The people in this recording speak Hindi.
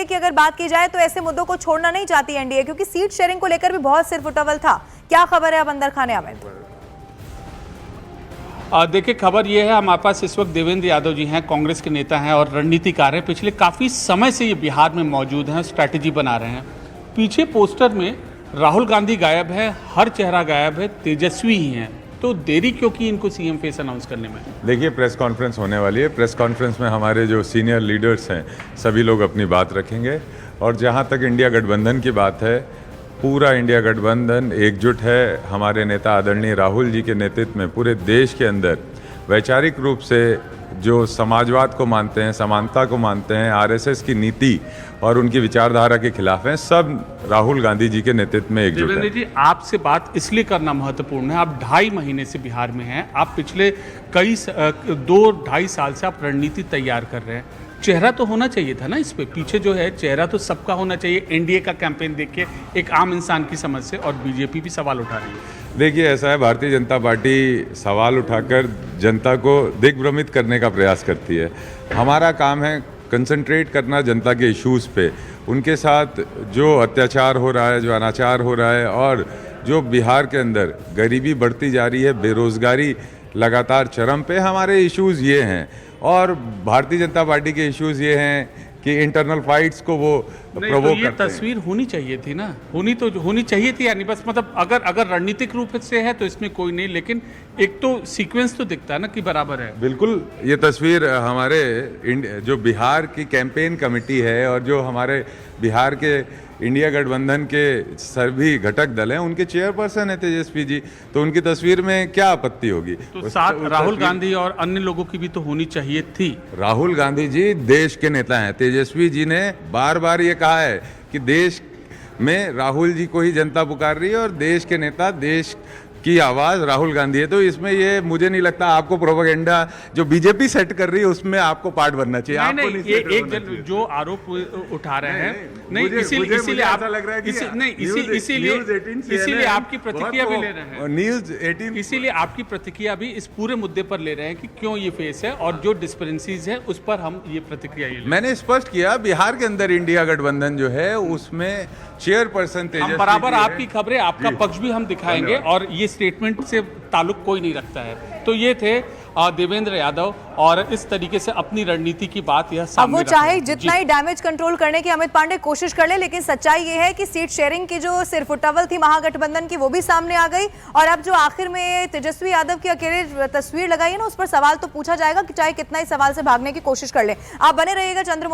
की अगर बात की जाए तो ऐसे मुद्दों को छोड़ना नहीं चाहती एनडीए, क्योंकि सीट शेयरिंग को लेकर भी बहुत सिरफुटवल था। क्या खबर है अब अंदर खाने अमित? देखिए, खबर ये है, हमारे पास इस वक्त देवेंद्र यादव जी हैं, कांग्रेस के नेता हैं और रणनीतिकार हैं। पिछले काफ़ी समय से ये बिहार में मौजूद हैं, स्ट्रैटेजी बना रहे हैं। पीछे पोस्टर में राहुल गांधी गायब है, हर चेहरा गायब है, तेजस्वी ही हैं। तो देरी क्यों की इनको सीएम फेस अनाउंस करने में? देखिए, प्रेस कॉन्फ्रेंस होने वाली है। प्रेस कॉन्फ्रेंस में हमारे जो सीनियर लीडर्स हैं सभी लोग अपनी बात रखेंगे। और जहाँ तक इंडिया गठबंधन की बात है, पूरा इंडिया गठबंधन एकजुट है। हमारे नेता आदरणीय राहुल जी के नेतृत्व में पूरे देश के अंदर वैचारिक रूप से जो समाजवाद को मानते हैं, समानता को मानते हैं, आरएसएस की नीति और उनकी विचारधारा के खिलाफ हैं, सब राहुल गांधी जी के नेतृत्व में एकजुट देवेंद्र है। जी, आपसे बात इसलिए करना महत्वपूर्ण है, आप 2.5 महीने से बिहार में हैं, आप पिछले 2-2.5 साल से आप रणनीति तैयार कर रहे हैं। चेहरा तो होना चाहिए था ना इस पे, पीछे जो है चेहरा तो सबका होना चाहिए। एनडीए का कैंपेन देख के एक आम इंसान की समझ से, और बीजेपी भी सवाल उठा रही है। देखिए, ऐसा है, भारतीय जनता पार्टी सवाल उठाकर जनता को दिग्भ्रमित करने का प्रयास करती है। हमारा काम है कंसंट्रेट करना जनता के इश्यूज़ पे, उनके साथ जो अत्याचार हो रहा है, जो अनाचार हो रहा है, और जो बिहार के अंदर गरीबी बढ़ती जा रही है, बेरोज़गारी लगातार चरम पे, हमारे इश्यूज़ ये हैं। और भारतीय जनता पार्टी के इश्यूज़ ये हैं कि इंटरनल फाइट्स को वो प्रोवोक तो ये करते हैं। तस्वीर होनी चाहिए थी ना, होनी चाहिए थी, यानी बस मतलब अगर रणनीतिक रूप से है तो इसमें कोई नहीं, लेकिन एक तो सीक्वेंस तो दिखता है ना कि बराबर है। बिल्कुल, ये तस्वीर हमारे जो बिहार की कैंपेन कमेटी है और जो हमारे बिहार के इंडिया गठबंधन के सभी घटक दल हैं, उनके चेयरपर्सन है तेजस्वी जी, तो उनकी तस्वीर में क्या आपत्ति होगी? तो साथ राहुल गांधी और अन्य लोगों की भी तो होनी चाहिए थी। राहुल गांधी जी देश के नेता हैं। तेजस्वी जी ने बार बार ये कहा है कि देश में राहुल जी को ही जनता पुकार रही है और देश के नेता, देश की आवाज़ राहुल गांधी है। तो इसमें ये मुझे नहीं लगता आपको प्रोपेगेंडा जो बीजेपी सेट कर रही है उसमें आपको पार्ट बनना चाहिए। नहीं, ये एक जो आरोप उठा रहे हैं, नहीं, इसीलिए आप लग रहा है कि इसीलिए आपकी प्रतिक्रिया भी ले रहे हैं। न्यूज़ 18 इसीलिए आपकी प्रतिक्रिया भी इस पूरे मुद्दे पर ले रहे हैं कि क्यों ये फेस है, और जो डिस्पेरेंसीज है उस पर हम ये प्रतिक्रिया ले रहे हैं। मैंने स्पष्ट किया, बिहार के अंदर इंडिया गठबंधन जो है उसमें चेयरपर्सन तेजस्वी, हम बराबर आपकी खबरें, आपका पक्ष भी हम दिखाएंगे, और ये स्टेटमेंट से ताल्लुक कोई नहीं रखता है। तो ये थे देवेंद्र यादव, और इस तरीके से अपनी रणनीति की बात यह सामने अब वो चाहे जितना ही डैमेज कंट्रोल करने की अमित पांडे कोशिश कर ले, लेकिन सच्चाई ये है कि सीट शेयरिंग की जो सिरफुटवल थी महागठबंधन की, वो भी सामने आ गई। और अब जो आखिर में तेजस्वी यादव की अकेले तस्वीर लगाई है ना, उस पर सवाल तो पूछा जाएगा कि चाहे कितना ही सवाल से भागने की कोशिश कर ले। आप बने रहिएगा चंद्र